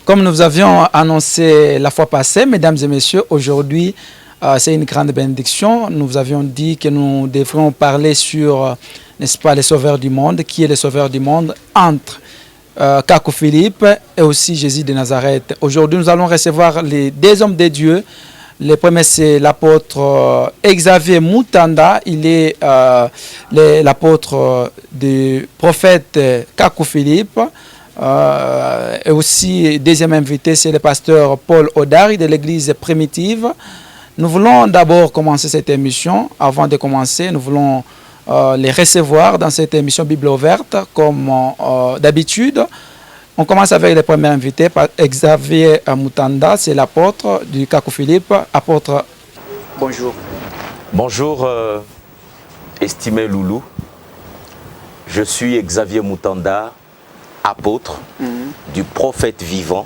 Comme nous avions annoncé la fois passée, mesdames et messieurs, aujourd'hui, c'est une grande bénédiction. Nous avions dit que nous devrions parler sur, n'est-ce pas, les sauveurs du monde. Qui est le sauveur du monde entre Kakou Philippe et aussi Jésus de Nazareth. Aujourd'hui, nous allons recevoir les deux hommes de Dieu. Le premier, c'est l'apôtre Xavier Mutanda. Il est l'apôtre du prophète Kakou Philippe. Et aussi, deuxième invité, c'est le pasteur Paul Odari de l'église primitive. Nous voulons d'abord commencer cette émission. Avant de commencer, nous voulons les recevoir dans cette émission Bible ouverte, comme d'habitude. On commence avec le premier invité, Xavier Mutanda, c'est l'apôtre du Kakou Philippe. Apôtre, bonjour. Bonjour, estimé Loulou. Je suis Xavier Mutanda, apôtre du prophète vivant,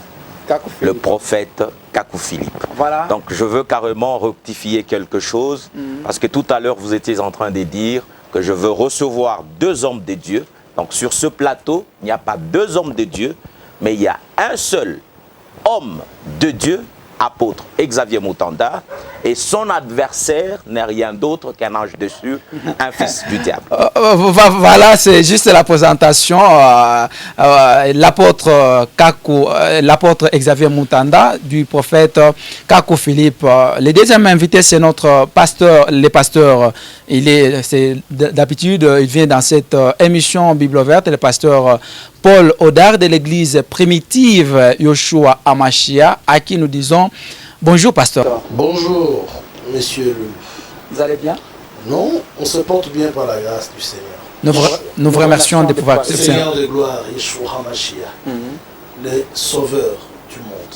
le prophète Kakou Philippe. Voilà. Donc je veux carrément rectifier quelque chose, parce que tout à l'heure vous étiez en train de dire que je veux recevoir deux hommes de Dieu. Donc sur ce plateau, il n'y a pas deux hommes de Dieu, mais il y a un seul homme de Dieu, apôtre Xavier Mutanda, et son adversaire n'est rien d'autre qu'un ange dessus, un fils du diable. Voilà, c'est juste la présentation. L'apôtre Xavier Mutanda du prophète Kakou Philippe. Le deuxième invité, c'est notre pasteur, le pasteur. D'habitude, il vient dans cette émission Bible ouverte, le pasteur Paul Odar de l'église primitive Yoshua Amashia, à qui nous disons bonjour, pasteur. Bonjour, monsieur Lou. Vous allez bien? Non, on se porte bien par la grâce du Seigneur. Nous vous remercions de pouvoir... Le Seigneur de gloire, Yeshua Amashia, le sauveur du monde.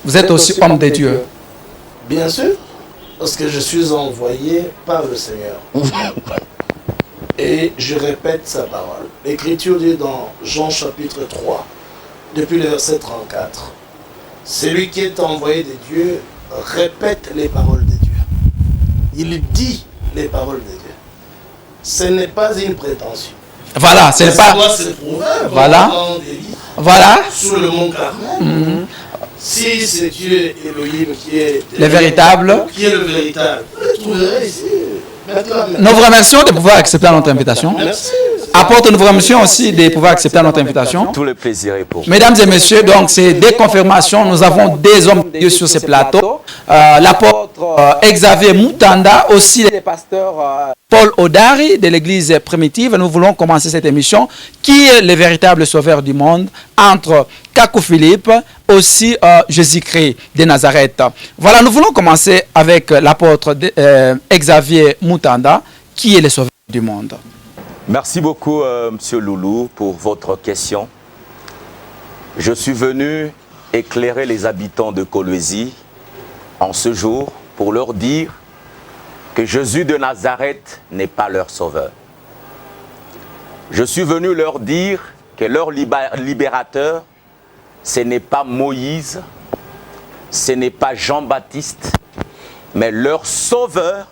Vous êtes aussi homme de Dieu. Bien sûr, parce que je suis envoyé par le Seigneur. Et je répète sa parole. L'Écriture dit dans Jean chapitre 3, depuis le verset 34, « Celui qui est envoyé de Dieu répète les paroles de Dieu. » Il dit les paroles de Dieu. Ce n'est pas une prétention. Voilà, ce n'est pas... Voilà. Voilà. Sur le mont Carmel. Si c'est Dieu Elohim qui est le véritable, qui est le véritable, vous le trouverez ici. Nous vous remercions de pouvoir accepter notre invitation. Merci. Apôtre, nous vous remercions aussi de pouvoir accepter notre invitation. Tout le plaisir est pour vous. Mesdames et messieurs, donc c'est des confirmations. Nous avons des hommes de Dieu sur ce plateau. L'apôtre Xavier Mutanda, aussi le pasteur Paul Odari de l'église primitive. Nous voulons commencer cette émission. Qui est le véritable sauveur du monde entre Kakou Philippe, aussi Jésus-Christ de Nazareth. Voilà, nous voulons commencer avec l'apôtre Xavier Mutanda, qui est le sauveur du monde. Merci beaucoup, monsieur Loulou, pour votre question. Je suis venu éclairer les habitants de Kolwezi en ce jour pour leur dire que Jésus de Nazareth n'est pas leur sauveur. Je suis venu leur dire que leur libérateur, ce n'est pas Moïse, ce n'est pas Jean-Baptiste, mais leur sauveur,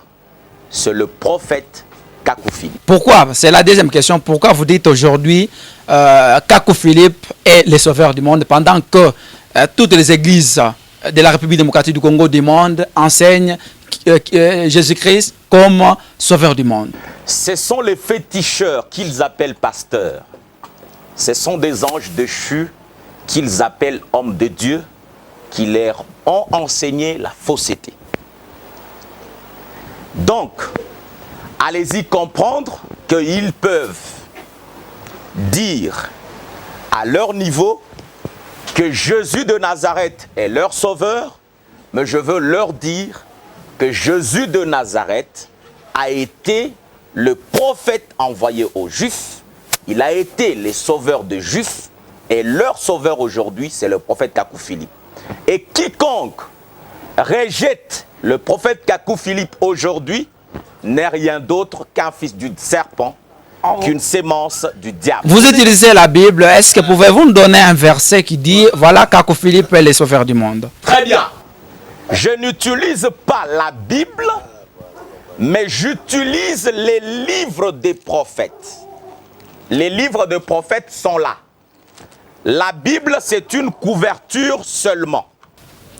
c'est le prophète Kakou Philippe. Pourquoi? C'est la deuxième question. Pourquoi vous dites aujourd'hui Kakou Philippe est le sauveur du monde pendant que toutes les églises de la République démocratique du Congo du monde enseignent Jésus-Christ comme sauveur du monde? Ce sont les féticheurs qu'ils appellent pasteurs ce sont des anges déchus qu'ils appellent hommes de Dieu, qui leur ont enseigné la fausseté. Donc, allez-y comprendre qu'ils peuvent dire à leur niveau que Jésus de Nazareth est leur sauveur, mais je veux leur dire que Jésus de Nazareth a été le prophète envoyé aux Juifs. Il a été le sauveur des Juifs et leur sauveur aujourd'hui, c'est le prophète Kakou Philippe. Et quiconque rejette le prophète Kakou Philippe aujourd'hui n'est rien d'autre qu'un fils du serpent, qu'une sémence du diable. Vous utilisez la Bible. Est-ce que pouvez-vous nous donner un verset qui dit voilà Kakou Philippe est le sauveur du monde? Très bien. Je n'utilise pas la Bible, mais j'utilise les livres des prophètes. Les livres des prophètes sont là. La Bible, c'est une couverture seulement.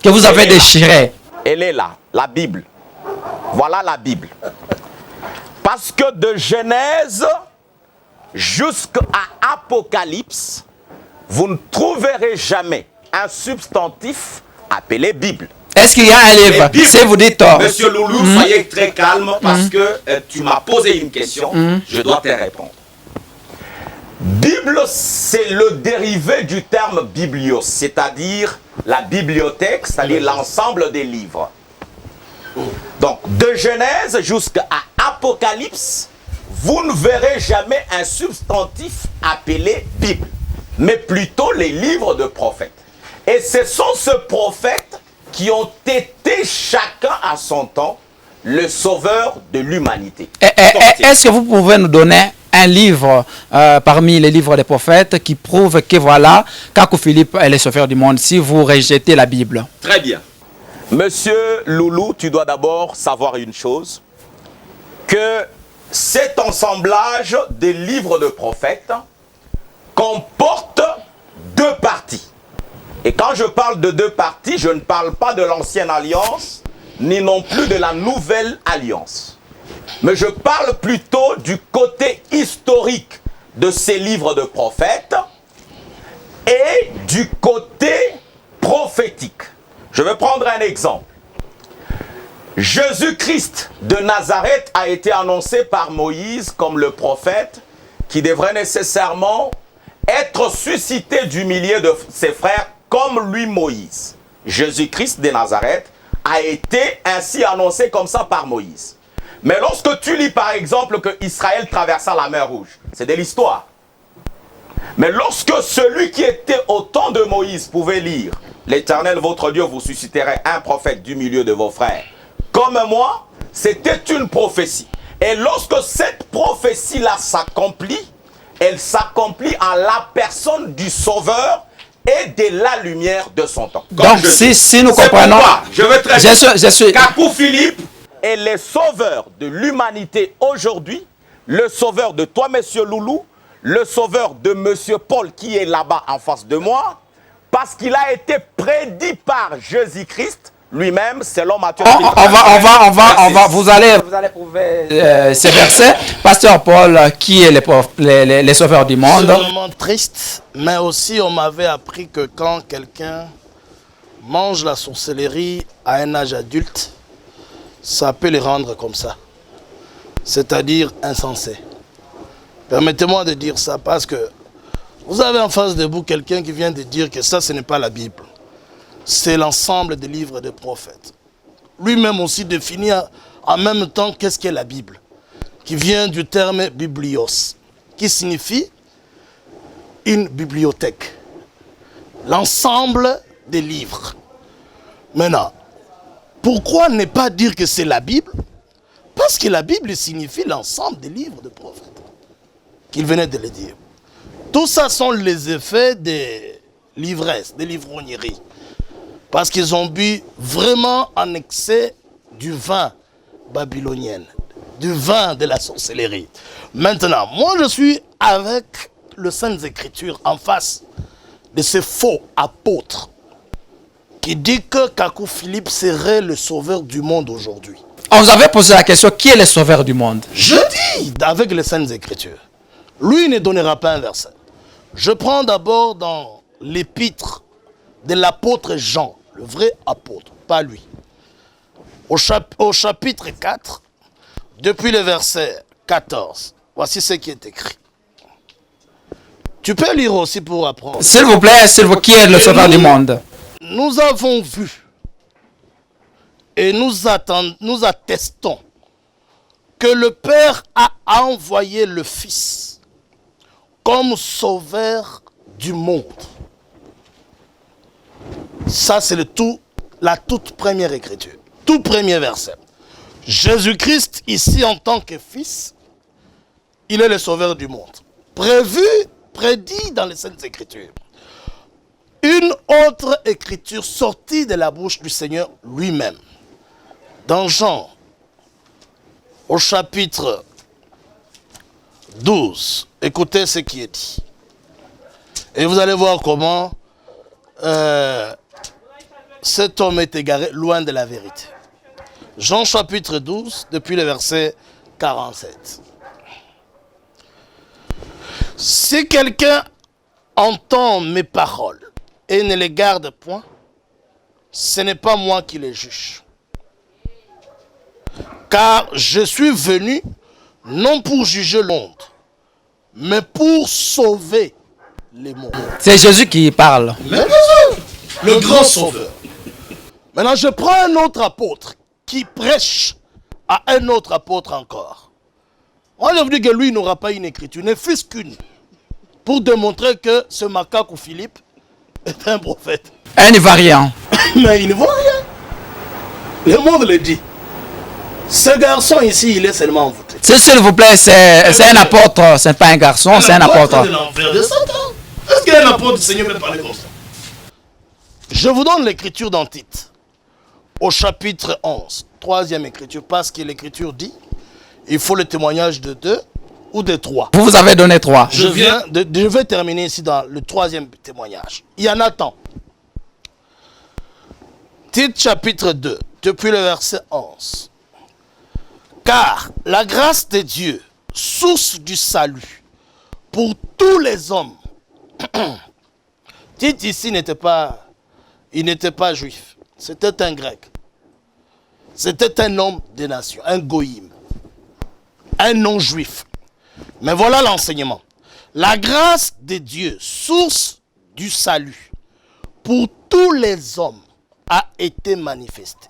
Que vous avez déchirée. Elle est là, la Bible. Voilà la Bible. Parce que de Genèse jusqu'à Apocalypse, vous ne trouverez jamais un substantif appelé Bible. Est-ce qu'il y a un livre? Si vous dites tort. Monsieur Loulou, soyez très calme parce que tu m'as posé une question, je dois te répondre. Bible, c'est le dérivé du terme biblios, c'est-à-dire la bibliothèque, c'est-à-dire l'ensemble des livres. Donc, de Genèse jusqu'à Apocalypse, vous ne verrez jamais un substantif appelé Bible, mais plutôt les livres de prophètes. Et ce sont ces prophètes qui ont été chacun à son temps le sauveur de l'humanité. Est-ce que vous pouvez nous donner un livre parmi les livres des prophètes qui prouve que voilà, Kakou Philippe est le sauveur du monde si vous rejetez la Bible? Très bien. Monsieur Loulou, tu dois d'abord savoir une chose, que cet assemblage des livres de prophètes comporte deux parties. Et quand je parle de deux parties, je ne parle pas de l'ancienne alliance, ni non plus de la nouvelle alliance. Mais je parle plutôt du côté historique de ces livres de prophètes et du côté prophétique. Je vais prendre un exemple. Jésus-Christ de Nazareth a été annoncé par Moïse comme le prophète qui devrait nécessairement être suscité du milieu de ses frères comme lui Moïse. Jésus-Christ de Nazareth a été ainsi annoncé comme ça par Moïse. Mais lorsque tu lis par exemple que Israël traversa la mer Rouge, c'est de l'histoire. Mais lorsque celui qui était au temps de Moïse pouvait lire « L'Éternel votre Dieu vous susciterait un prophète du milieu de vos frères, comme moi », c'était une prophétie. Et lorsque cette prophétie-là s'accomplit, elle s'accomplit en la personne du Sauveur et de la lumière de son temps. Donc si nous comprenons... Je veux très bien. Je suis... Kakou Philippe est le sauveur de l'humanité aujourd'hui, le sauveur de toi, monsieur Loulou, le sauveur de monsieur Paul qui est là-bas en face de moi, parce qu'il a été prédit par Jésus-Christ lui-même, selon Matthieu. Vous allez prouver ces versets. Pasteur Paul, qui est les sauveurs du monde? C'est vraiment triste, mais aussi on m'avait appris que quand quelqu'un mange la sorcellerie à un âge adulte, ça peut les rendre comme ça, c'est-à-dire insensés. Permettez-moi de dire ça parce que vous avez en face de vous quelqu'un qui vient de dire que ça, ce n'est pas la Bible. C'est l'ensemble des livres des prophètes. Lui-même aussi définit en même temps qu'est-ce qu'est la Bible, qui vient du terme biblios, qui signifie une bibliothèque, l'ensemble des livres. Maintenant, pourquoi ne pas dire que c'est la Bible? Parce que la Bible signifie l'ensemble des livres des prophètes, qu'il venait de le dire. Tout ça sont les effets des l'ivresses, de l'ivrognerie. Parce qu'ils ont bu vraiment en excès du vin babylonien, du vin de la sorcellerie. Maintenant, moi je suis avec le Saintes Écritures en face de ces faux apôtres qui dit que Kakou Philippe serait le sauveur du monde aujourd'hui. On vous avait posé la question, qui est le sauveur du monde? Je dis avec les Saintes Écritures. Lui ne donnera pas un verset. Je prends d'abord dans l'épître de l'apôtre Jean, le vrai apôtre, pas lui. Au chapitre 4, depuis le verset 14, voici ce qui est écrit. Tu peux lire aussi pour apprendre. S'il vous plaît, qui est le sauveur du monde? Nous avons vu et nous attestons que le Père a envoyé le Fils comme sauveur du monde. Ça, c'est la toute première écriture, tout premier verset. Jésus-Christ, ici en tant que Fils, il est le sauveur du monde. Prédit dans les Saintes Écritures. Une autre écriture sortie de la bouche du Seigneur lui-même. Dans Jean, au chapitre 12, écoutez ce qui est dit. Et vous allez voir comment cet homme est égaré loin de la vérité. Jean chapitre 12, depuis le verset 47. Si quelqu'un entend mes paroles et ne les garde point, ce n'est pas moi qui les juge. Car je suis venu non pour juger le monde, mais pour sauver les mondes. C'est Jésus qui parle. Mais le grand sauveur. Maintenant, je prends un autre apôtre qui prêche à un autre apôtre encore. On a vu que lui n'aura pas une écriture, ne fût-ce qu'une, pour démontrer que ce macaque ou Philippe est un prophète. Un Ivoirien. Mais il ne vaut rien. Le monde le dit. Ce garçon ici, il est seulement envoûté. S'il vous plaît, c'est un apôtre, c'est pas un garçon, c'est un apôtre. De l'enfer de Satan. Est-ce qu'un apôtre du Seigneur peut parler comme ça? Je vous donne l'écriture dans Tite, au chapitre 11, troisième écriture, parce que l'écriture dit, il faut le témoignage de 2 ou de 3. Vous avez donné 3. Je vais terminer ici dans le troisième témoignage. Il y en a tant. Tite chapitre 2, depuis le verset 11. Car la grâce de Dieu, source du salut, pour tous les hommes. Tite ici n'était pas juif, c'était un grec. C'était un homme des nations, un goïm, un non-juif. Mais voilà l'enseignement. La grâce de Dieu, source du salut, pour tous les hommes, a été manifestée.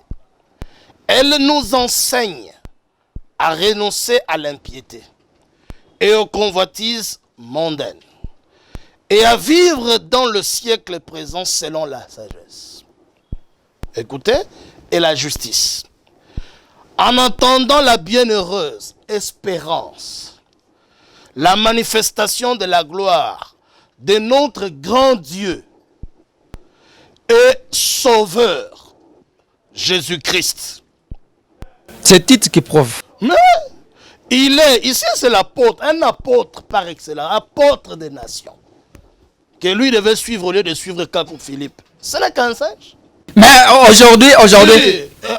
Elle nous enseigne à renoncer à l'impiété et aux convoitises mondaines et à vivre dans le siècle présent selon la sagesse. Écoutez, et la justice. En attendant la bienheureuse espérance, la manifestation de la gloire de notre grand Dieu et Sauveur, Jésus-Christ. C'est Tite qui prouve. Mais il est, ici c'est l'apôtre, un apôtre par excellence, apôtre des nations, que lui devait suivre au lieu de suivre Caco Philippe. C'est le cancer. Mais aujourd'hui,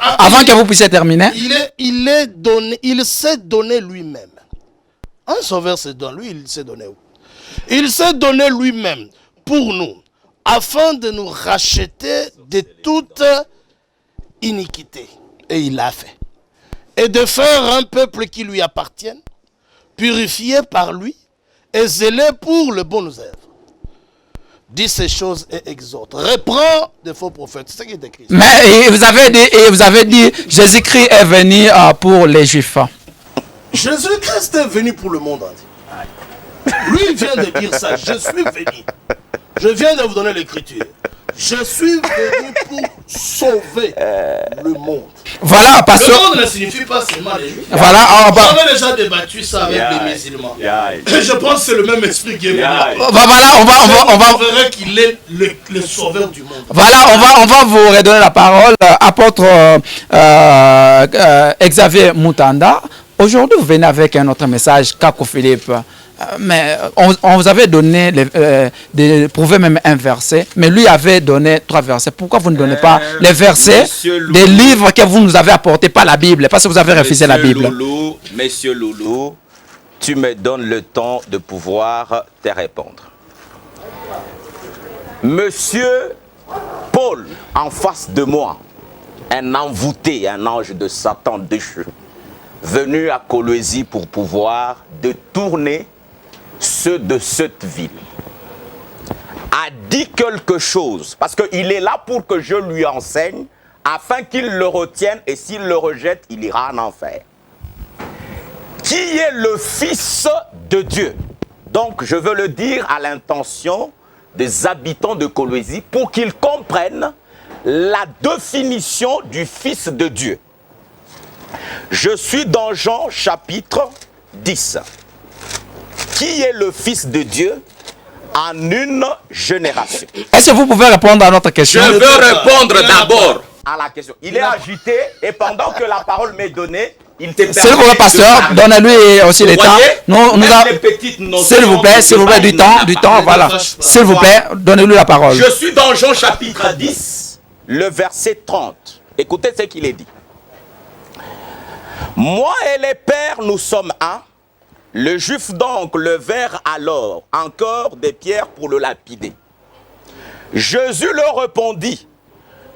avant que vous puissiez terminer, il s'est donné lui-même. Un sauveur se donne, lui il s'est donné où? Il s'est donné lui-même pour nous, afin de nous racheter de toute iniquité. Et il l'a fait. Et de faire un peuple qui lui appartienne, purifié par lui et zélé pour le bon œuvre. Dit ces choses et exhorte. Reprend des faux prophètes. C'est ce qui est écrit. Mais vous avez dit, Jésus-Christ est venu pour les Juifs. Jésus-Christ est venu pour le monde entier. Lui, il vient de dire ça. Je suis venu. Je viens de vous donner l'écriture. Je suis venu pour sauver le monde. Voilà, parce que... Le monde ne signifie pas seulement les Juifs. Voilà, on avait déjà débattu ça avec les musulmans. Je pense que c'est le même esprit qui est venu. Voilà, on va verrait qu'il est le sauveur du monde. Voilà, on va vous redonner la parole. Apôtre Xavier Moutanda. Aujourd'hui, vous venez avec un autre message, Caco Philippe. Mais on vous avait donné, prouvé même un verset, mais lui avait donné 3 versets. Pourquoi vous ne donnez pas les versets des livres que vous nous avez apportés, pas la Bible, parce que vous avez refusé la Bible? Monsieur Loulou, tu me donnes le temps de pouvoir te répondre. Monsieur Paul, en face de moi, un envoûté, un ange de Satan déchu, venu à Colosie pour pouvoir détourner ceux de cette ville, a dit quelque chose, parce qu'il est là pour que je lui enseigne, afin qu'il le retienne, et s'il le rejette, il ira en enfer. Qui est le Fils de Dieu? Donc, je veux le dire à l'intention des habitants de Colosie pour qu'ils comprennent la définition du Fils de Dieu. Je suis dans Jean chapitre 10. Qui est le Fils de Dieu en une génération? Est-ce que vous pouvez répondre à notre question? Je veux répondre d'abord à la question. Il est agité et pendant que la parole m'est donnée, il te permet. S'il vous plaît, pasteur, donnez-lui aussi le temps. S'il vous plaît, du temps, voilà. S'il vous plaît, donnez-lui la parole. Je suis dans Jean chapitre 10, le verset 30. Écoutez ce qu'il est dit. Moi et les pères, nous sommes un. Le juif donc levèrent alors encore des pierres pour le lapider. Jésus leur répondit,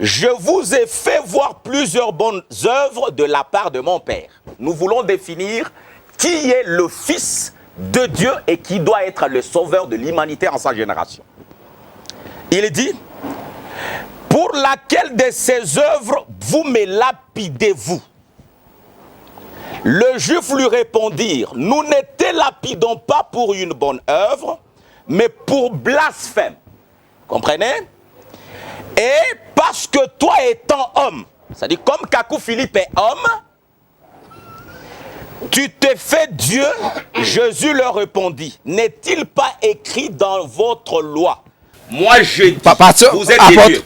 je vous ai fait voir plusieurs bonnes œuvres de la part de mon Père. Nous voulons définir qui est le Fils de Dieu et qui doit être le sauveur de l'humanité en sa génération. Il dit, pour laquelle de ces œuvres vous me lapidez-vous? Le juif lui répondirent, nous ne te lapidons pas pour une bonne œuvre, mais pour blasphème. Comprenez? Et parce que toi étant homme, c'est-à-dire comme Kakou Philippe est homme, tu te fais Dieu. Jésus leur répondit, n'est-il pas écrit dans votre loi? Moi je dis, vous êtes des dieux.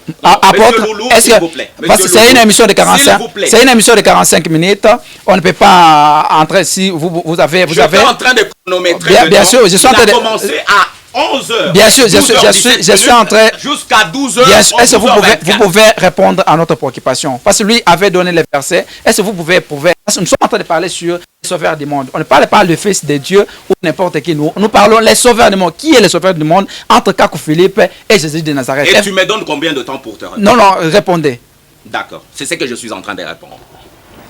Est-ce que, parce que c'est une émission de 45, c'est une émission de 45 minutes, on ne peut pas entrer si vous avez... Je suis en train de chronométrer. Bien sûr, je suis en train de... commencer à 11h. Bien sûr, je suis en train... Jusqu'à 12h. Est-ce que vous pouvez répondre à notre préoccupation? Parce que lui avait donné les versets. Est-ce que vous pouvez prouver? Parce que nous sommes en train de parler sur les sauveurs du monde. On ne parle pas du Fils de Dieu ou n'importe qui. Nous parlons les sauveurs du monde. Qui est le sauveur du monde entre Kakou Philippe et Jésus de Nazareth? Et tu me donnes combien de temps pour te répondre? Non, répondez. D'accord, c'est ce que je suis en train de répondre.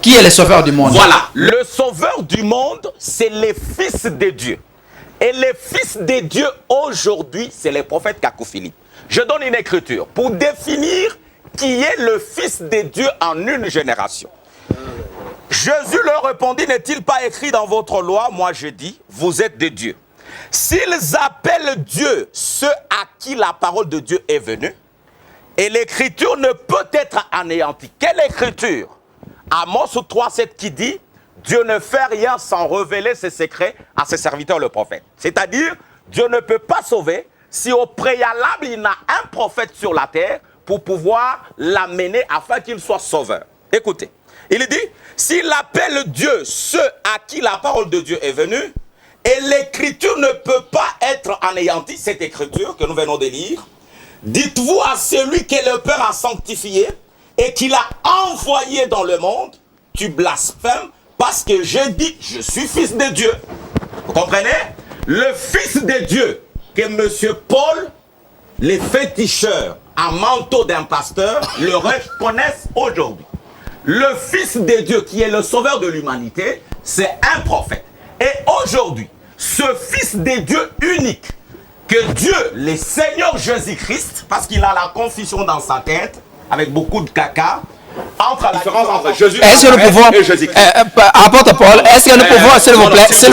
Qui est le sauveur du monde? Voilà, le sauveur du monde, c'est les fils de Dieu. Et les fils de Dieu aujourd'hui, c'est les prophètes Kakou Philippe. Je donne une écriture pour définir qui est le fils de Dieu en une génération. Jésus leur répondit, n'est-il pas écrit dans votre loi? Moi je dis, vous êtes des dieux. S'ils appellent Dieu ceux à qui la parole de Dieu est venue, et l'écriture ne peut être anéantie. Quelle écriture? Amos 3,7 qui dit, Dieu ne fait rien sans révéler ses secrets à ses serviteurs le prophète. C'est-à-dire, Dieu ne peut pas sauver si au préalable il n'a un prophète sur la terre pour pouvoir l'amener afin qu'il soit sauveur. Écoutez, il dit, s'il appelle Dieu ceux à qui la parole de Dieu est venue, et l'écriture ne peut pas être anéantie, cette écriture que nous venons de lire, dites-vous à celui que le Père a sanctifié et qu'il a envoyé dans le monde, tu blasphèmes parce que je dis, je suis fils de Dieu. Vous comprenez? Le fils de Dieu que M. Paul, les féticheurs à manteau d'un pasteur, le reconnaissent aujourd'hui. Le fils de Dieu qui est le sauveur de l'humanité, c'est un prophète. Et aujourd'hui, ce fils de Dieu unique, que Dieu, le Seigneur Jésus-Christ, parce qu'il a la confusion dans sa tête, avec beaucoup de caca, entre la différence entre Jésus et Jésus-Christ. Apôtre Paul, est-ce que nous pouvons, s'il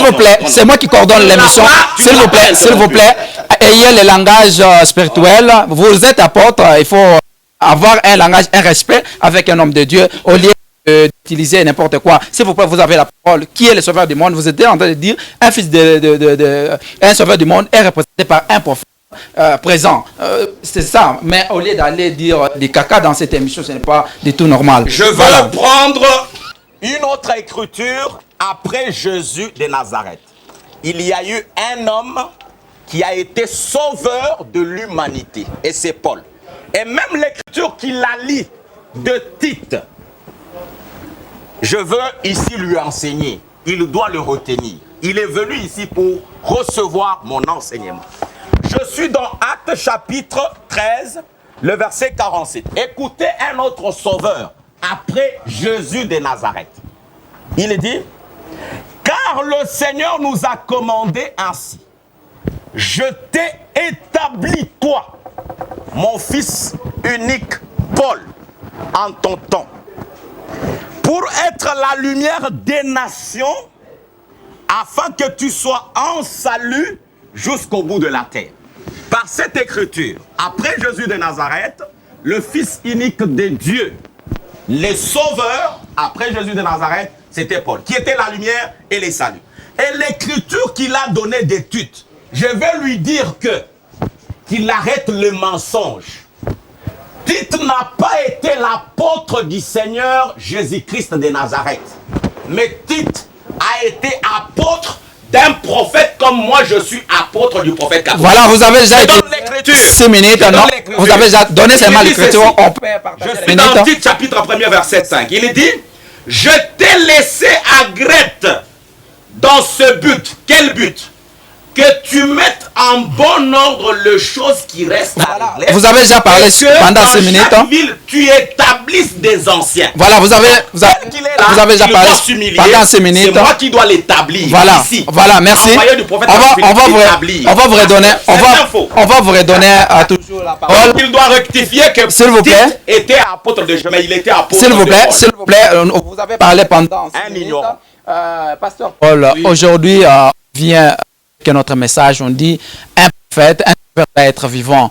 vous plaît, c'est moi qui coordonne l'émission, s'il vous plaît, ayez le langage spirituel, vous êtes apôtre, il faut avoir un langage, un respect avec un homme de Dieu, au lieu d'utiliser n'importe quoi. S'il vous plaît, vous avez la parole. Qui est le sauveur du monde? Vous êtes en train de dire un fils un sauveur du monde est représenté par un prophète présent. C'est ça. Mais au lieu d'aller dire des caca dans cette émission, ce n'est pas du tout normal. Je veux prendre une autre écriture après Jésus de Nazareth. Il y a eu un homme qui a été sauveur de l'humanité. Et c'est Paul. Et même l'écriture qu'il a lit de Tite, je veux ici lui enseigner. Il doit le retenir. Il est venu ici pour recevoir mon enseignement. Je suis dans Actes chapitre 13, le verset 47. Écoutez un autre sauveur après Jésus de Nazareth. Il dit, car le Seigneur nous a commandé ainsi. Je t'ai établi, toi, mon fils unique, Paul, en ton temps, pour être la lumière des nations, afin que tu sois en salut jusqu'au bout de la terre. Par cette écriture, après Jésus de Nazareth, le fils unique de Dieu, les sauveurs, après Jésus de Nazareth, c'était Paul, qui était la lumière et les saluts. Et l'écriture qu'il a donnée d'études, je vais lui dire qu'il arrête le mensonge. Tite n'a pas été l'apôtre du Seigneur Jésus-Christ de Nazareth. Mais Tite a été apôtre d'un prophète comme moi je suis apôtre du prophète Kakou. Voilà, vous avez déjà été 6 minutes, non? Vous avez déjà donné seulement l'écriture. On peut partager. Je suis dans Tite chapitre 1er verset 5. Il dit, je t'ai laissé à Grète dans ce but. Quel but? Que tu mettes en bon ordre les choses qui restent à régler. Vous avez déjà parlé pendant 6 minutes. Dans chaque ville, tu établisses des anciens. Voilà, vous avez déjà parlé pendant 6 minutes. C'est moi qui dois l'établir. Voilà, ici. voilà, merci. On va vous redonner toujours la parole. Il doit rectifier que s'il vous plaît, Tite était apôtre de chemin, il était apôtre s'il vous plaît, de s'il vous plaît, vous avez parlé pendant 6 minutes. Pasteur Paul, aujourd'hui vient que notre message, on dit un prophète va être vivant.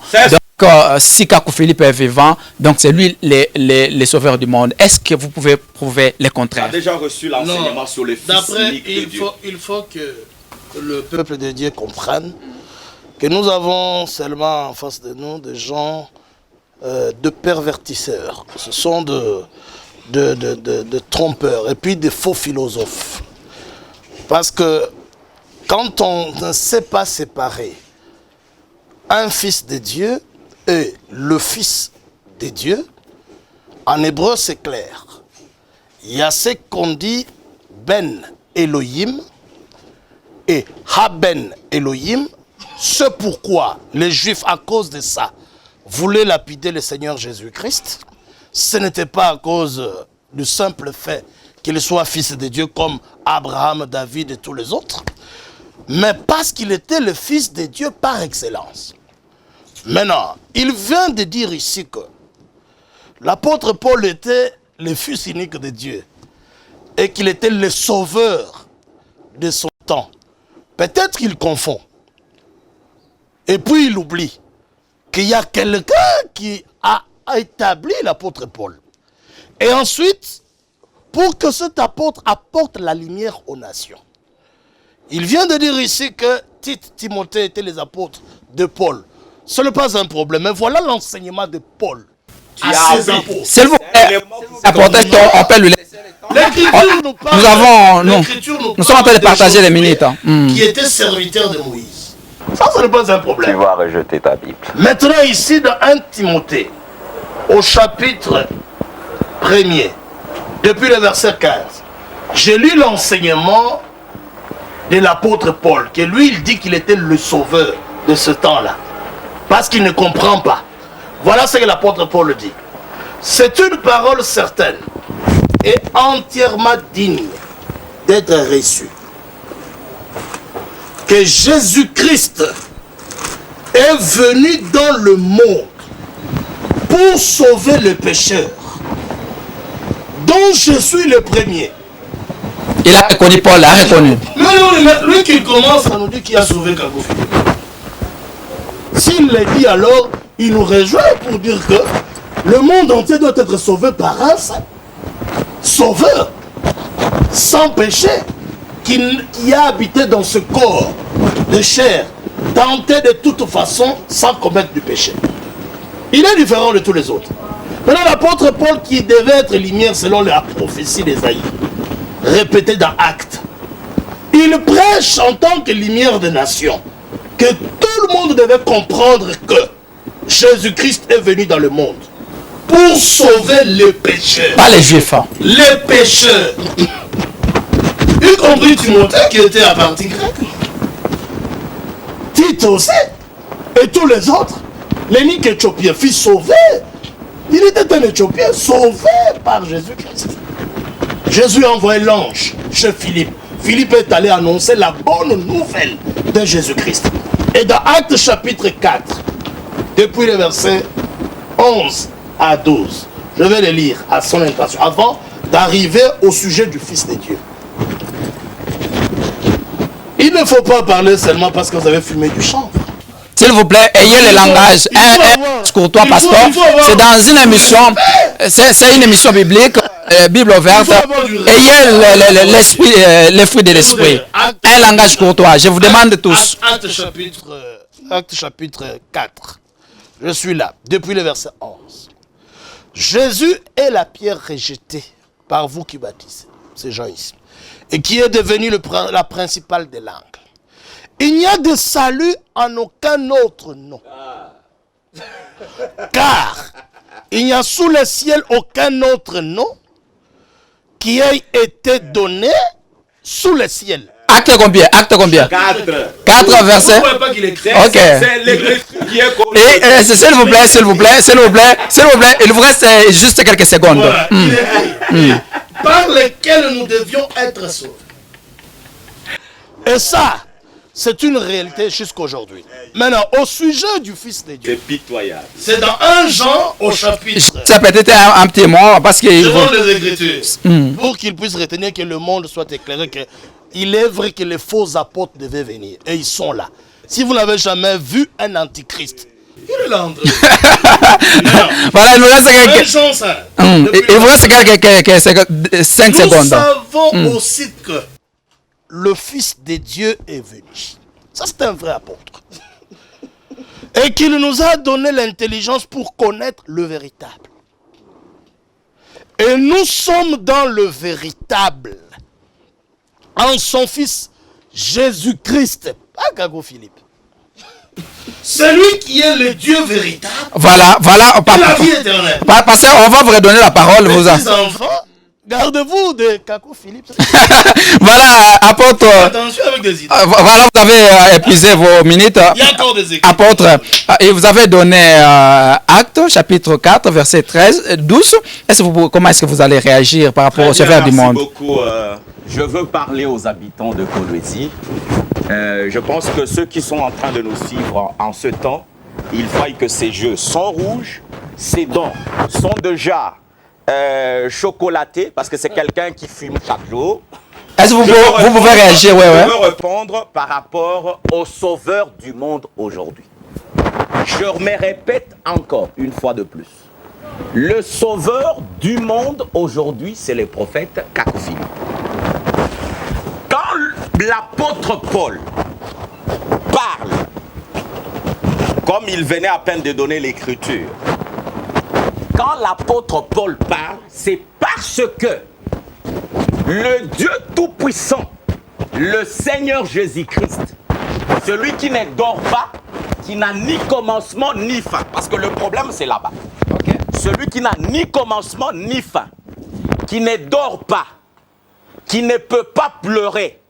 Donc, si Kakou Philippe est vivant, donc c'est lui les sauveurs du monde. Est-ce que vous pouvez prouver le contraire? Tu as déjà reçu l'enseignement sur le Fils unique de Dieu. Il faut que le peuple de Dieu comprenne que nous avons seulement en face de nous des gens de pervertisseurs. Ce sont de trompeurs et puis des faux philosophes. Parce que quand on ne sait pas séparer un fils de Dieu et le fils de Dieu, en hébreu c'est clair. Il y a ce qu'on dit Ben Elohim et Haben Elohim. C'est pourquoi les Juifs, à cause de ça, voulaient lapider le Seigneur Jésus-Christ. Ce n'était pas à cause du simple fait qu'il soit fils de Dieu comme Abraham, David et tous les autres, mais parce qu'il était le fils de Dieu par excellence. Maintenant, il vient de dire ici que l'apôtre Paul était le fils unique de Dieu et qu'il était le sauveur de son temps. Peut-être qu'il confond. Et puis il oublie qu'il y a quelqu'un qui a établi l'apôtre Paul. Et ensuite, pour que cet apôtre apporte la lumière aux nations, il vient de dire ici que Tite, Timothée étaient les apôtres de Paul. Ce n'est pas un problème, mais voilà l'enseignement de Paul à ses apôtres. S'il vous plaît, on peut lui laisser le temps. L'Écriture nous parle. Nous sommes en train de partager les minutes. Qui était serviteur de Moïse. Ça, ce n'est pas un problème. Tu vas rejeter ta Bible. Maintenant, ici, dans 1 Timothée, au chapitre 1er, depuis le verset 15, j'ai lu l'enseignement de l'apôtre Paul, que lui, il dit qu'il était le sauveur de ce temps-là, parce qu'il ne comprend pas. Voilà ce que l'apôtre Paul dit. C'est une parole certaine et entièrement digne d'être reçue, que Jésus-Christ est venu dans le monde pour sauver les pécheurs, dont je suis le premier. Il a reconnu Paul, a reconnu. Lui qui commence à nous dire qu'il a sauvé Kakou Philippe. S'il le dit alors, il nous rejoint pour dire que le monde entier doit être sauvé par un seul sauveur, sans péché, qui a habité dans ce corps de chair, tenté de toute façon sans commettre du péché. Il est différent de tous les autres. Maintenant, l'apôtre Paul, qui devait être lumière selon la prophétie d'Ésaïe, répétée dans Actes, il prêche en tant que lumière des nations que tout le monde devait comprendre que Jésus-Christ est venu dans le monde pour sauver les pécheurs. Pas les Juifs. Les pécheurs. Y compris Timothée qui était à partie grecque. Tite aussi. Et tous les autres, l'unique Éthiopien fut sauvé. Il était un Éthiopien sauvé par Jésus-Christ. Jésus a envoyé l'ange chez Philippe. Philippe est allé annoncer la bonne nouvelle de Jésus-Christ. Et dans Actes chapitre 4, depuis le verset 11 à 12, je vais le lire à son intention, avant d'arriver au sujet du Fils de Dieu. Il ne faut pas parler seulement parce que vous avez fumé du chanvre. S'il vous plaît, ayez le langage courtois, pasteur. C'est dans une émission, c'est une émission biblique, Bible ouverte. Ayez l'esprit, les fruits de l'esprit. Un langage courtois. Je vous demande tous. Acte chapitre 4. Je suis là, depuis le verset 11. Jésus est la pierre rejetée par vous qui baptisez, ces gens ici, et qui est devenue la principale des langues. Il n'y a de salut en aucun autre nom. Car il n'y a sous le ciel aucun autre nom qui ait été donné sous le ciel. Acte combien? Acte combien? 4 versets. Ok. C'est l'écriture qui est Et s'il vous plaît, s'il vous plaît, s'il vous plaît, s'il vous plaît, il vous reste juste quelques secondes. Voilà, par lesquels nous devions être sauvés. Et ça, c'est une réalité jusqu'aujourd'hui. Maintenant, au sujet du Fils de Dieu, c'est pitoyable. c'est dans 1 Jean au chapitre. Ça peut être un petit mot parce que Selon les Écritures, pour qu'ils puissent retenir que le monde soit éclairé, qu'il est vrai que les faux apôtres devaient venir. Et ils sont là. Si vous n'avez jamais vu un antichrist, il est là entre nous. Voilà, il nous reste il vous reste quelques 5 secondes. Nous savons aussi que le Fils de Dieu est venu. Ça, c'est un vrai apôtre. Et qu'il nous a donné l'intelligence pour connaître le véritable. Et nous sommes dans le véritable. En son Fils Jésus-Christ. Pas Gago Philippe. Celui qui est le Dieu véritable. Voilà. Et la vie éternelle. Pasteur, on va vous redonner la parole. Mes petits enfants, gardez-vous de Kako Philippe. Voilà, apôtre. Attention avec des idées. Voilà, vous avez épuisé vos minutes. Il y a encore des écrits. Apôtre, et vous avez donné Actes, chapitre 4, verset 12. Comment est-ce que vous allez réagir par rapport au Sauveur du monde? Merci beaucoup. Je veux parler aux habitants de Kolwezi. Je pense que ceux qui sont en train de nous suivre en ce temps, il faille que ces jeux sont rouges, ces dents sont déjà chocolatés, parce que c'est quelqu'un qui fume chaque jour. Est-ce que vous pouvez réagir? Je veux répondre par rapport au sauveur du monde aujourd'hui. Je me répète encore une fois de plus. Le sauveur du monde aujourd'hui, c'est le prophète Kako Philippe. Quand l'apôtre Paul parle, comme il venait à peine de donner l'écriture, quand l'apôtre Paul parle, c'est parce que le Dieu Tout-Puissant, le Seigneur Jésus-Christ, celui qui ne dort pas, qui n'a ni commencement ni fin, parce que le problème c'est là-bas. Okay? Celui qui n'a ni commencement ni fin, qui ne dort pas, qui ne peut pas pleurer,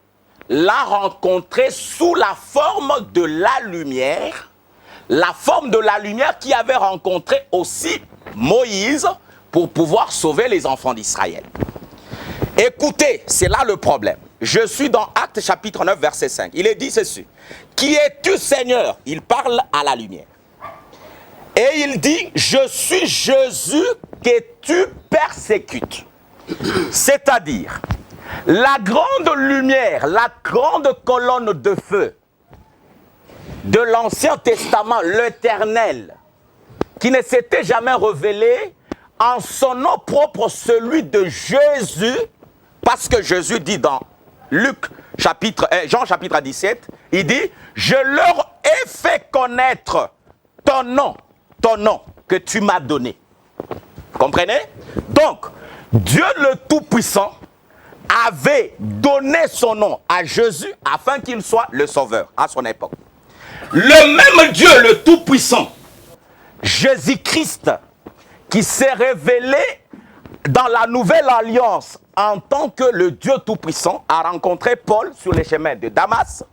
l'a rencontré sous la forme de la lumière qui avait rencontré aussi Moïse pour pouvoir sauver les enfants d'Israël. Écoutez, c'est là le problème. Je suis dans Actes chapitre 9, verset 5. Il est dit ceci. Qui es-tu, Seigneur? Il parle à la lumière. Et il dit, je suis Jésus que tu persécutes. C'est-à-dire, la grande lumière, la grande colonne de feu de l'Ancien Testament, l'Éternel, qui ne s'était jamais révélé en son nom propre, celui de Jésus, parce que Jésus dit dans Jean chapitre 17, il dit, je leur ai fait connaître ton nom que tu m'as donné. Comprenez? Donc, Dieu le Tout-Puissant avait donné son nom à Jésus afin qu'il soit le sauveur à son époque. Le même Dieu le Tout-Puissant, Jésus-Christ, qui s'est révélé dans la nouvelle alliance en tant que le Dieu Tout-Puissant, a rencontré Paul sur les chemins de Damas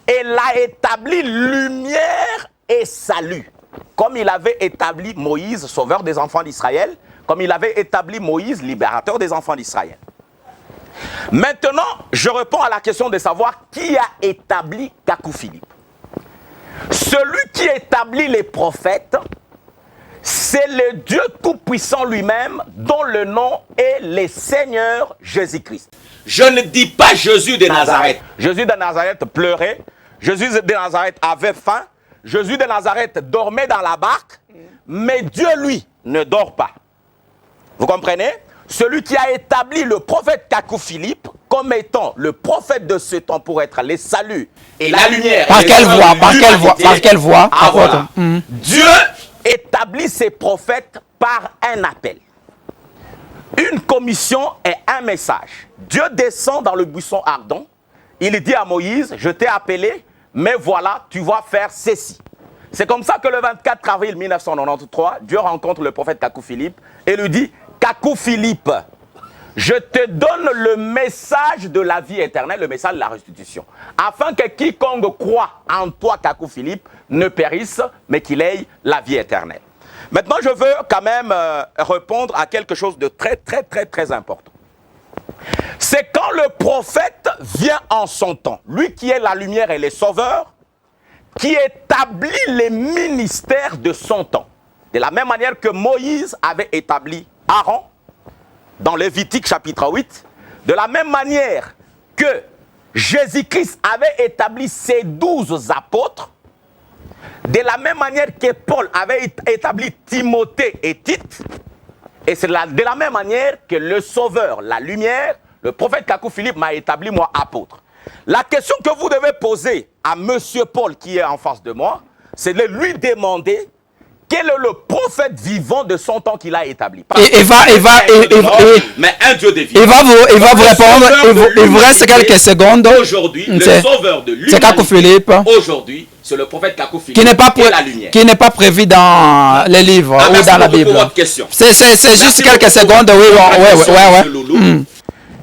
et l'a établi lumière et salut. Comme il avait établi Moïse, sauveur des enfants d'Israël, comme il avait établi Moïse, libérateur des enfants d'Israël. Maintenant, je réponds à la question de savoir qui a établi Kakou Philippe. Celui qui établit les prophètes, c'est le Dieu Tout-Puissant lui-même, dont le nom est le Seigneur Jésus-Christ. Je ne dis pas Jésus de Nazareth. Jésus de Nazareth pleurait, Jésus de Nazareth avait faim, Jésus de Nazareth dormait dans la barque, mais Dieu, lui, ne dort pas. Vous comprenez? Celui qui a établi le prophète Kakou Philippe comme étant le prophète de ce temps pour être les saluts et la lumière. Par quelle voie? Par quelle voie? Voilà. Dieu établit ses prophètes par un appel. Une commission et un message. Dieu descend dans le buisson ardent. Il dit à Moïse, je t'ai appelé, mais voilà, tu vas faire ceci. C'est comme ça que le 24 avril 1993, Dieu rencontre le prophète Kakou Philippe et lui dit, Kakou Philippe, je te donne le message de la vie éternelle, le message de la restitution, afin que quiconque croit en toi, Kakou Philippe, ne périsse, mais qu'il ait la vie éternelle. Maintenant, je veux quand même répondre à quelque chose de très important. C'est quand le prophète vient en son temps, lui qui est la lumière et le sauveur, qui établit les ministères de son temps. De la même manière que Moïse avait établi Aaron, dans Lévitique chapitre 8, de la même manière que Jésus-Christ avait établi ses 12 apôtres, de la même manière que Paul avait établi Timothée et Tite, et c'est de la même manière que le Sauveur, la lumière, le prophète Kakou Philippe m'a établi moi apôtre. La question que vous devez poser à Monsieur Paul qui est en face de moi, c'est de lui demander quel est le prophète vivant de son temps qu'il a établi. Mais un Dieu des vivants. Il va vous répondre. Il vous reste quelques secondes. Aujourd'hui, le sauveur de l'humanité. C'est Kakou Philippe. Aujourd'hui, c'est le prophète Kakou Philippe. Qui n'est pas prévu dans les livres ou dans la Bible. C'est juste quelques secondes. Oui.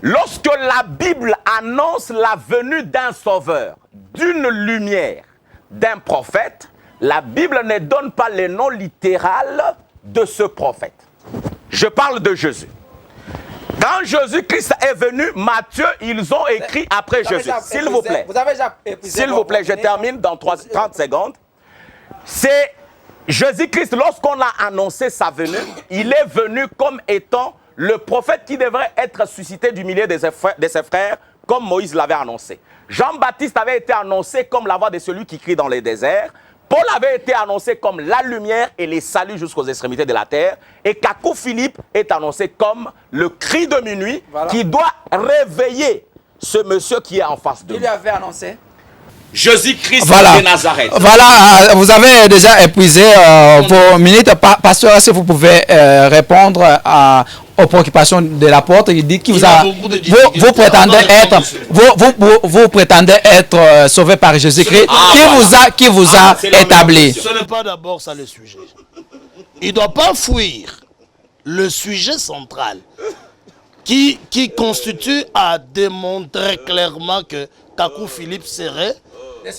Lorsque la Bible annonce la venue d'un sauveur, d'une lumière, d'un prophète, la Bible ne donne pas le nom littéral de ce prophète. Je parle de Jésus. Quand Jésus-Christ est venu, Matthieu, ils ont écrit après Jésus. S'il vous plaît. S'il vous plaît, je termine dans 30 secondes. C'est Jésus-Christ, lorsqu'on a annoncé sa venue, il est venu comme étant le prophète qui devrait être suscité du milieu de ses frères, comme Moïse l'avait annoncé. Jean-Baptiste avait été annoncé comme la voix de celui qui crie dans les déserts. Paul avait été annoncé comme la lumière et les saluts jusqu'aux extrémités de la terre. Et Kakou Philippe est annoncé comme le cri de minuit qui doit réveiller ce monsieur qui est en face de nous. Il lui avait annoncé Jésus-Christ de Nazareth. Voilà, vous avez déjà épuisé vos minutes. Pasteur, si vous pouvez répondre aux préoccupations de l'apôtre, il dit que vous prétendez être sauvé par Jésus-Christ, qui vous a établi. Ce n'est pas d'abord ça le sujet. Il ne doit pas fuir le sujet central qui constitue à démontrer clairement que Kakou Philippe serait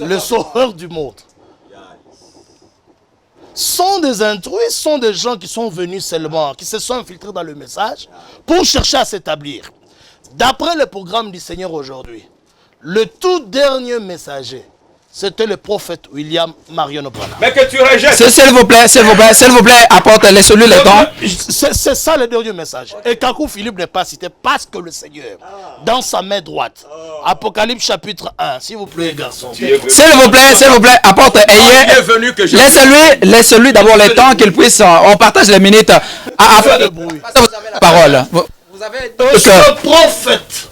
le sauveur du monde. Sont des intrus, sont des gens qui sont venus seulement, qui se sont infiltrés dans le message pour chercher à s'établir. D'après le programme du Seigneur aujourd'hui, le tout dernier messager, c'était le prophète William Marion Branham. Mais que tu rejettes. S'il vous plaît, apportez laissez-lui le temps. C'est ça le dernier message. Et Kakou Philippe n'est pas cité parce que le Seigneur, dans sa main droite, Apocalypse chapitre 1, s'il vous plaît, garçon. S'il vous plaît, apportez. Laissez-lui d'abord le temps qu'il puisse. On partage les minutes. Parole. Ce prophète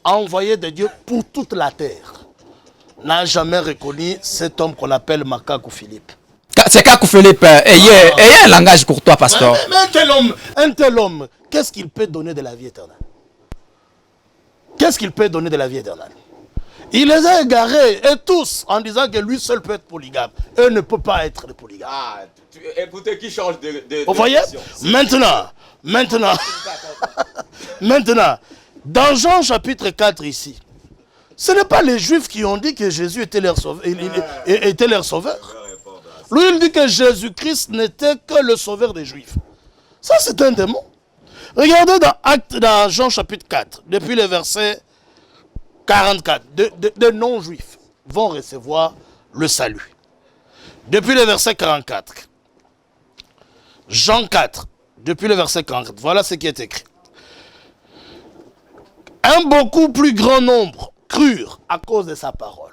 envoyé de Dieu pour toute la terre n'a jamais reconnu cet homme qu'on appelle Kakou Philippe. C'est Kakou Philippe. Ayez un langage courtois, pasteur. Mais un tel homme, qu'est-ce qu'il peut donner de la vie éternelle? Qu'est-ce qu'il peut donner de la vie éternelle? Il les a égarés, et tous, en disant que lui seul peut être polygame. Eux ne peut pas être de polygame. Écoutez, qui change de vous voyez? Maintenant, dans Jean chapitre 4 ici, ce n'est pas les Juifs qui ont dit que Jésus était leur sauveur. Lui, il dit que Jésus-Christ n'était que le sauveur des Juifs. Ça, c'est un démon. Regardez dans Jean chapitre 4, depuis le verset 44, de non-juifs vont recevoir le salut. Depuis le verset 44. Jean 4, depuis le verset 44. Voilà ce qui est écrit. Un beaucoup plus grand nombre crurent à cause de sa parole.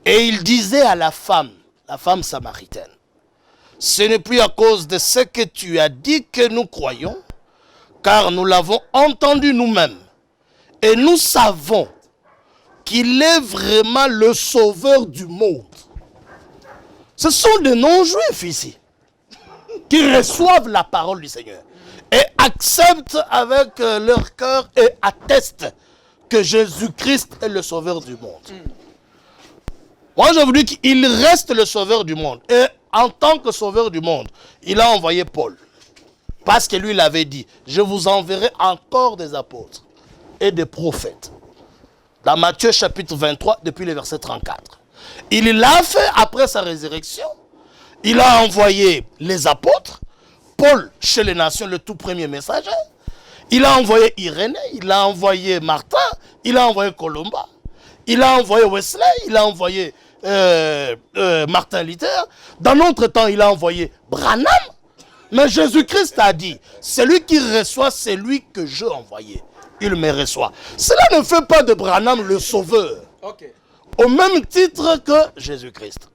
Et il disait à la femme samaritaine, ce n'est plus à cause de ce que tu as dit que nous croyons, car nous l'avons entendu nous-mêmes. Et nous savons qu'il est vraiment le sauveur du monde. Ce sont des non-juifs ici, qui reçoivent la parole du Seigneur et acceptent avec leur cœur et attestent que Jésus-Christ est le sauveur du monde. Moi, je vous dis qu'il reste le sauveur du monde. Et en tant que sauveur du monde, il a envoyé Paul. Parce que lui, il avait dit, je vous enverrai encore des apôtres et des prophètes. Dans Matthieu chapitre 23, depuis le verset 34. Il l'a fait après sa résurrection. Il a envoyé les apôtres, Paul chez les nations, le tout premier messager. Il a envoyé Irénée, il a envoyé Martin, il a envoyé Colomba, il a envoyé Wesley, il a envoyé Martin Luther. Dans notre temps, il a envoyé Branham. Mais Jésus-Christ a dit, celui qui reçoit, c'est lui que je envoyé. Il me reçoit. Cela ne fait pas de Branham le sauveur. Okay. Au même titre que Jésus-Christ.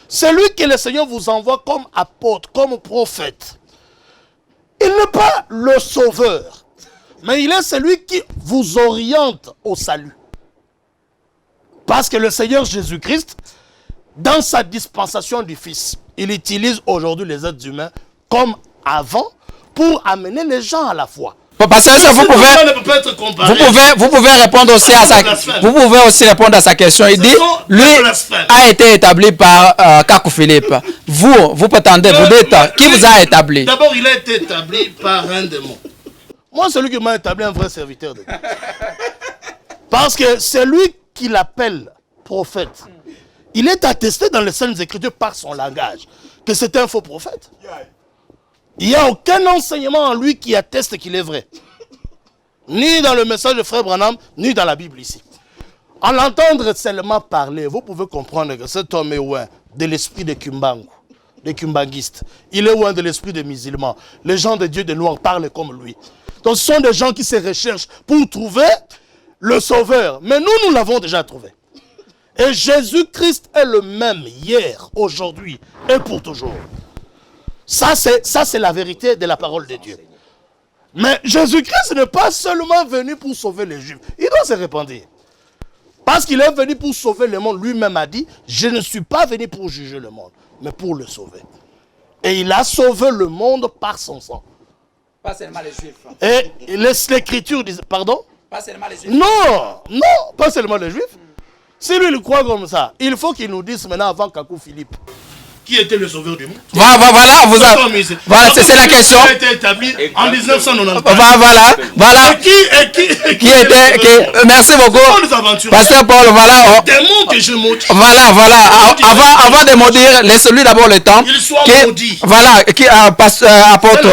Celui que le Seigneur vous envoie comme apôtre, comme prophète, il n'est pas le sauveur, mais il est celui qui vous oriente au salut. Parce que le Seigneur Jésus-Christ, dans sa dispensation du Fils, il utilise aujourd'hui les êtres humains comme avant pour amener les gens à la foi. Parce que vous pouvez répondre aussi à sa, vous pouvez aussi répondre à sa question. Il dit, lui a été établi par Kakou Philippe. Vous prétendez, vous dites, qui vous a établi? D'abord, il a été établi par un démon. Moi, celui qui m'a établi, un vrai serviteur de Dieu. Parce que c'est lui qui l'appelle prophète. Il est attesté dans les Saintes Écritures par son langage que c'est un faux prophète. Il n'y a aucun enseignement en lui qui atteste qu'il est vrai. Ni dans le message de Frère Branham, ni dans la Bible ici. En l'entendre seulement parler, vous pouvez comprendre que cet homme est loin de l'esprit de Kumbangu, des kumbanguistes. Il est loin de l'esprit des musulmans. Les gens de Dieu de Noir parlent comme lui. Donc ce sont des gens qui se recherchent pour trouver le sauveur. Mais nous l'avons déjà trouvé. Et Jésus-Christ est le même hier, aujourd'hui et pour toujours. Ça, c'est la vérité de la parole de Dieu. Mais Jésus-Christ n'est pas seulement venu pour sauver les Juifs. Il doit se répandre. Parce qu'il est venu pour sauver le monde. Lui-même a dit, je ne suis pas venu pour juger le monde, mais pour le sauver. Et il a sauvé le monde par son sang. Pas seulement les Juifs. Et l'Écriture dit, pardon? Pas seulement les Juifs. Non, pas seulement les Juifs. Si lui il croit comme ça, il faut qu'il nous dise maintenant avant Kakou Philippe. Qui était le sauveur du monde? Voilà, c'est la question. Il a été établi en 1990. Voilà. Qui était, merci beaucoup. Pasteur Paul, voilà. Des mots que je maudis. Voilà. Avant de maudire, laissez-lui d'abord le temps. Il soit maudit. Voilà, apôtre.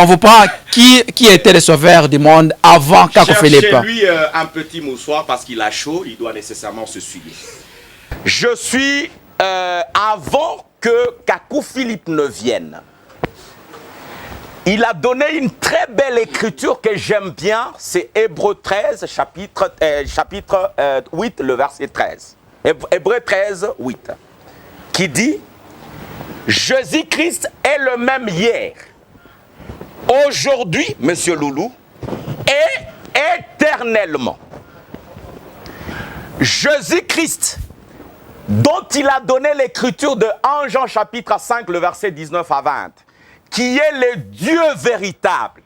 On vous prend qui était le sauveur du monde avant Kakou Philippe. Cherchez-lui un petit moussoir parce qu'il a chaud, il doit nécessairement se suivre. Je suis... avant que Kakou Philippe ne vienne, il a donné une très belle écriture que j'aime bien, c'est Hébreux 13, chapitre 8, le verset 13. Hébreux 13, 8, qui dit « Jésus-Christ est le même hier, aujourd'hui, Monsieur Loulou, et éternellement. Jésus-Christ, dont il a donné l'écriture de 1 Jean chapitre 5, le verset 19 à 20, qui est le Dieu véritable.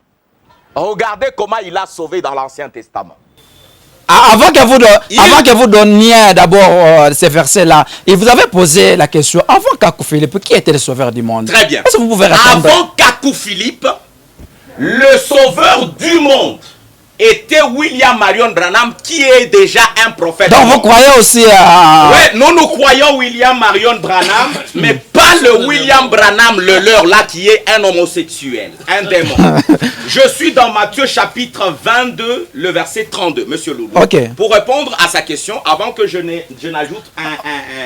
Regardez comment il a sauvé dans l'Ancien Testament. Avant que vous donniez d'abord ces versets-là, et vous avez posé la question, avant Kakou Philippe, qui était le sauveur du monde? Très bien. Est-ce que vous pouvez répondre? Avant Kakou Philippe, le sauveur du monde, était William Marion Branham, qui est déjà un prophète. Donc vous croyez aussi à... Ouais, nous croyons William Marion Branham, mais pas le William Branham, le leur là, qui est un homosexuel, un démon. Je suis dans Matthieu chapitre 22, le verset 32, monsieur Loulou. Ok. Pour répondre à sa question, avant que je n'ajoute un...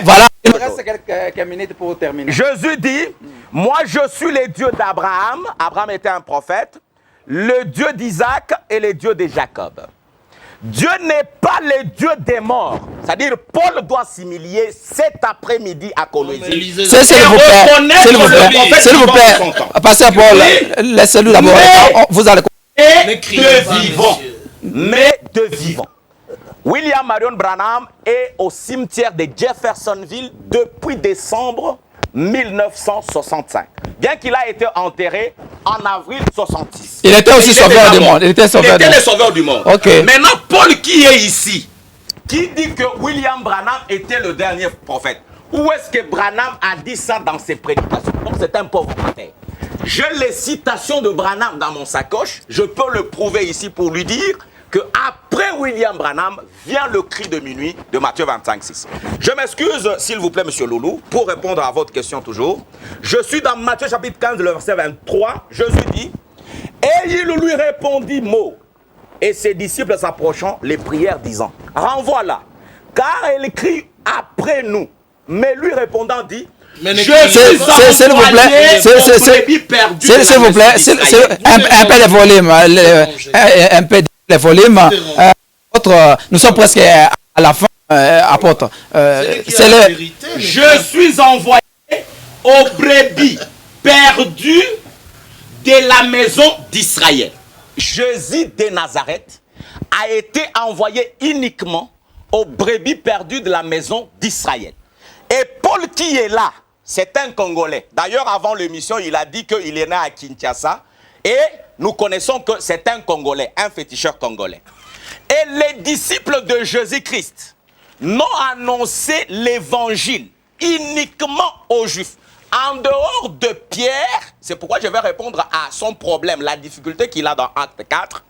Voilà. Il me reste quelques minutes pour terminer. Jésus dit, moi je suis le Dieu d'Abraham. Abraham était un prophète. Le Dieu d'Isaac et le Dieu de Jacob. Dieu n'est pas le Dieu des morts. C'est-à-dire, Paul doit s'humilier cet après-midi à Colosie. S'il vous plaît, s'il vous plaît, pasteur Paul, laissez-le d'abord. Vous allez... Mais de vivant. William Marion Branham est au cimetière de Jeffersonville depuis décembre 1965. Bien qu'il a été enterré en avril 66. Il était aussi sauveur du monde. Il était le sauveur du monde. Okay. Maintenant, Paul qui est ici, qui dit que William Branham était le dernier prophète. Où est-ce que Branham a dit ça dans ses prédications? Donc c'est un pauvre menteur. J'ai les citations de Branham dans mon sacoche. Je peux le prouver ici pour lui dire que après William Branham vient le cri de minuit de Matthieu 25:6. Je m'excuse, s'il vous plaît, monsieur Loulou, pour répondre à votre question toujours. Je suis dans Matthieu chapitre 15, le verset 23. Jésus dit, et il lui répondit mot, et ses disciples s'approchant, les prièrent disant, renvoie-la, car elle crie après nous. Mais lui répondant dit, s'il vous plaît, s'il vous plaît, un peu de volume, un peu de volume. Nous sommes presque à la fin, apôtre. Je suis envoyé aux brebis perdues de la maison d'Israël. Jésus de Nazareth a été envoyé uniquement aux brebis perdues de la maison d'Israël. Et Paul qui est là, c'est un Congolais. D'ailleurs, avant l'émission, il a dit qu'il est né à Kinshasa. Et nous connaissons que c'est un Congolais, un féticheur congolais. Et les disciples de Jésus-Christ n'ont annoncé l'évangile uniquement aux Juifs. En dehors de Pierre, c'est pourquoi je vais répondre à son problème, la difficulté qu'il a dans Acte 4.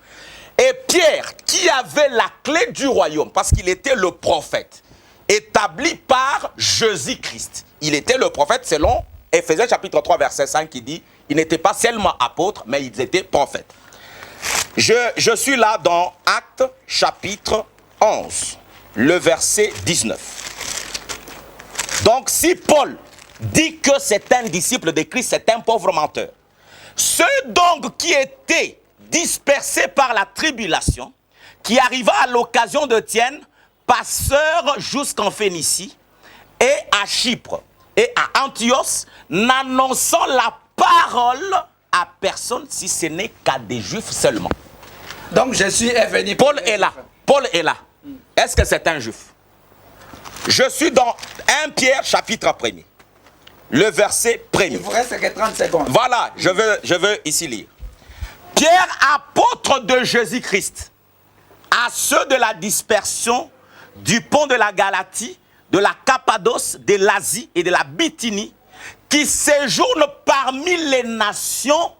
Et Pierre, qui avait la clé du royaume, parce qu'il était le prophète, établi par Jésus-Christ. Il était le prophète selon Éphésiens chapitre 3, verset 5, qui dit, ils n'étaient pas seulement apôtres, mais ils étaient prophètes. Je suis là dans Acte chapitre 11, le verset 19. Donc si Paul dit que c'est un disciple de Christ, c'est un pauvre menteur. Ceux donc qui étaient dispersés par la tribulation, qui arriva à l'occasion d'Étienne, passeurs jusqu'en Phénicie et à Chypre et à Antioche, n'annonçant la parole à personne si ce n'est qu'à des Juifs seulement. Donc Jésus est venu. Paul est là. Paul est là. Est-ce que c'est un Juif? Je suis dans 1 Pierre chapitre 1er. Le verset 1er. Il vous reste que 30 secondes. Voilà, je veux ici lire. Pierre, apôtre de Jésus-Christ, à ceux de la dispersion du pont de la Galatie, de la Cappadoce, de l'Asie et de la Bithynie, qui séjournent parmi les nations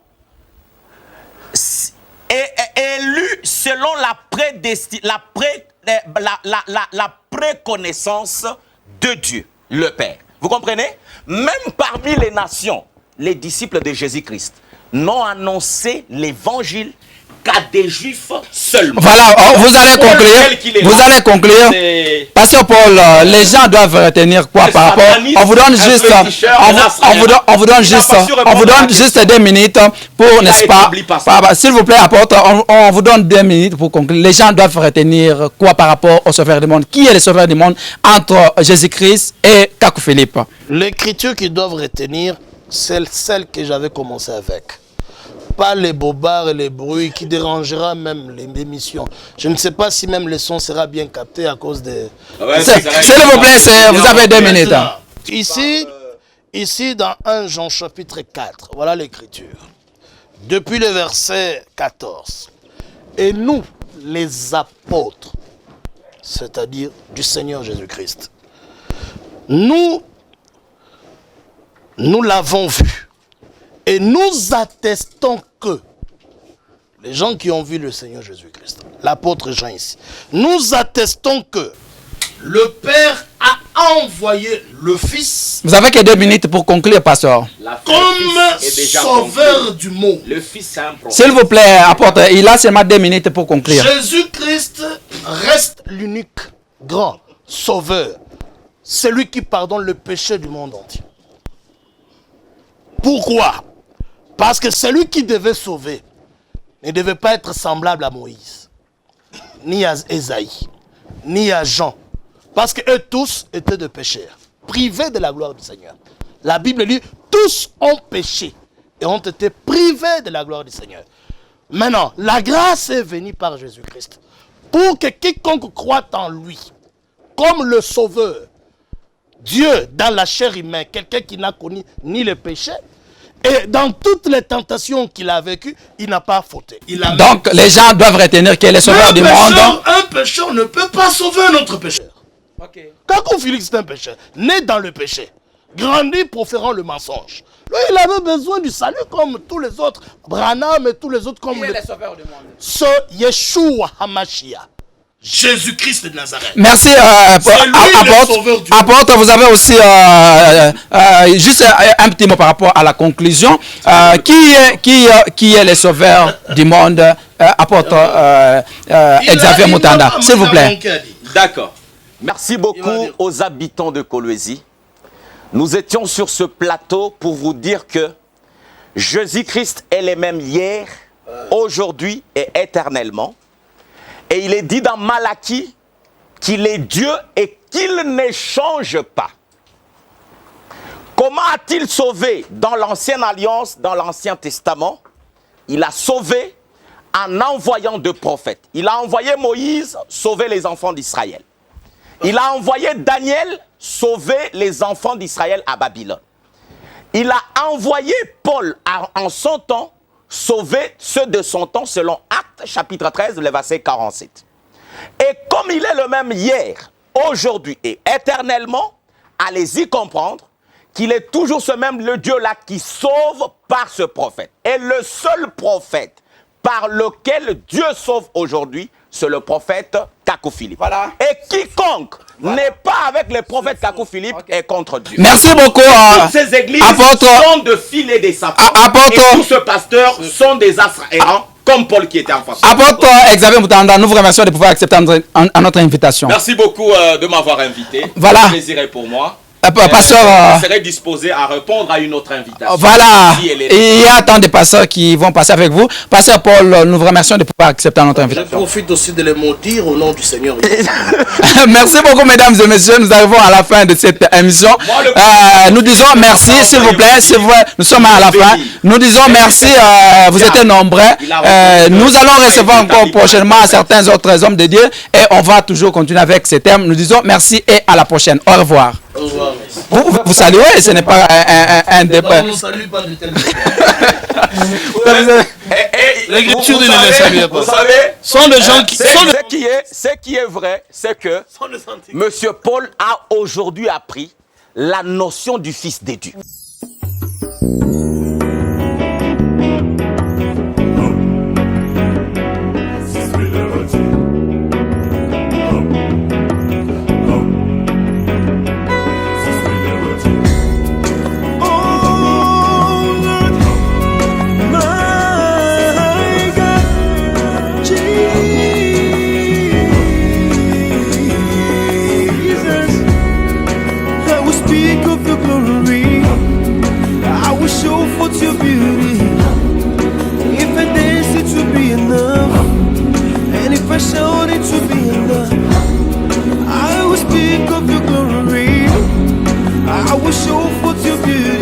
élus selon la préconnaissance de Dieu, le Père. Vous comprenez? Même parmi les nations, les disciples de Jésus-Christ n'ont annoncé l'évangile qu'à des Juifs seulement. Voilà, vous allez conclure. Vous allez conclure. Pasteur Paul, les gens doivent retenir quoi par rapport? On vous donne juste, on vous donne juste 2 minutes pour, n'est-ce pas? S'il vous plaît, apôtre, on vous donne 2 minutes pour conclure. Les gens doivent retenir quoi par rapport au Sauveur du monde? Qui est le Sauveur du monde entre Jésus-Christ et Kakou Philippe? L'écriture qu'ils doivent retenir, c'est celle que j'avais commencé avec. Pas les bobards et les bruits qui dérangera même l'émission. Je ne sais pas si même le son sera bien capté à cause de... S'il vous plaît, vous avez 2 minutes. Ici, dans 1 Jean chapitre 4, voilà l'écriture. Depuis le verset 14. Et nous, les apôtres, c'est-à-dire du Seigneur Jésus-Christ, nous l'avons vu. Et nous attestons que les gens qui ont vu le Seigneur Jésus-Christ, l'apôtre Jean ici, nous attestons que le Père a envoyé le Fils. Vous avez que 2 minutes pour conclure, pasteur. Comme sauveur du monde. Le Fils est un prophète. S'il vous plaît, apôtre, il a seulement 2 minutes pour conclure. Jésus-Christ reste l'unique grand sauveur. Celui qui pardonne le péché du monde entier. Pourquoi? Parce que celui qui devait sauver ne devait pas être semblable à Moïse, ni à Ésaïe, ni à Jean. Parce qu'eux tous étaient des pécheurs, privés de la gloire du Seigneur. La Bible dit, tous ont péché et ont été privés de la gloire du Seigneur. Maintenant, la grâce est venue par Jésus-Christ. Pour que quiconque croit en lui, comme le Sauveur, Dieu dans la chair humaine, quelqu'un qui n'a connu ni le péché, et dans toutes les tentations qu'il a vécues, il n'a pas fauté. Donc, les gens doivent retenir qu'il est le sauveur du monde. Un pécheur ne peut pas sauver un autre pécheur. Kakou Félix est un pécheur, né dans le péché, grandi proférant le mensonge. Lui, il avait besoin du salut comme tous les autres, Branham et tous les autres comme Qui est le sauveur du monde? Ce Yeshua HaMashiach, Jésus-Christ de Nazareth. Merci, apôtre. Vous avez aussi juste un petit mot par rapport à la conclusion. Qui est le sauveur du monde? Apôtre Xavier Mutanda, s'il vous plaît. D'accord. Merci beaucoup aux habitants de Kolwezi. Nous étions sur ce plateau pour vous dire que Jésus-Christ est le même hier, aujourd'hui et éternellement. Et il est dit dans Malachie qu'il est Dieu et qu'il ne change pas. Comment a-t-il sauvé dans l'Ancienne Alliance, dans l'Ancien Testament? Il a sauvé en envoyant 2 prophètes. Il a envoyé Moïse sauver les enfants d'Israël. Il a envoyé Daniel sauver les enfants d'Israël à Babylone. Il a envoyé Paul en son temps sauver ceux de son temps selon Actes chapitre 13, le verset 47. Et comme il est le même hier, aujourd'hui et éternellement, allez-y comprendre qu'il est toujours ce même le Dieu-là qui sauve par ce prophète. Et le seul prophète par lequel Dieu sauve aujourd'hui, c'est le prophète Kakou Philippe. Voilà. Et quiconque n'est pas avec le prophète Kakou Philippe est contre Dieu. Merci beaucoup. Toutes ces églises sont de fil et des sapins. Et tous ces pasteurs sont des astres errants, comme Paul qui était en face. Apôtre Xavier Mutanda, nous vous remercions de pouvoir accepter notre invitation. Merci beaucoup de m'avoir invité. Voilà. Le plaisir est pour moi. Pasteur, je serai disposé à répondre à une autre invitation. Voilà, il y a tant de pasteurs qui vont passer avec vous. Pasteur Paul, nous vous remercions de pouvoir accepter notre invitation. Je profite aussi de le maudire au nom du Seigneur. Merci beaucoup, mesdames et messieurs. Nous arrivons à la fin de cette émission. Nous disons merci, s'il vous plaît. Nous sommes à la fin. Nous disons merci. Vous êtes nombreux. Nous allons recevoir encore prochainement certains autres hommes de Dieu. Et on va toujours continuer avec ces thèmes. Nous disons merci et à la prochaine. Au revoir. Vous saluez, ce n'est pas un débat. On ne salue pas de tel L'écriture ne les salue pas. Vous savez, sont des gens qui... Ce qui est vrai, c'est que Monsieur Paul a aujourd'hui appris la notion du Fils de Dieu. Your beauty, if I dance it would be enough, and if I shout it would be enough. I will speak of your glory, I will show forth your beauty.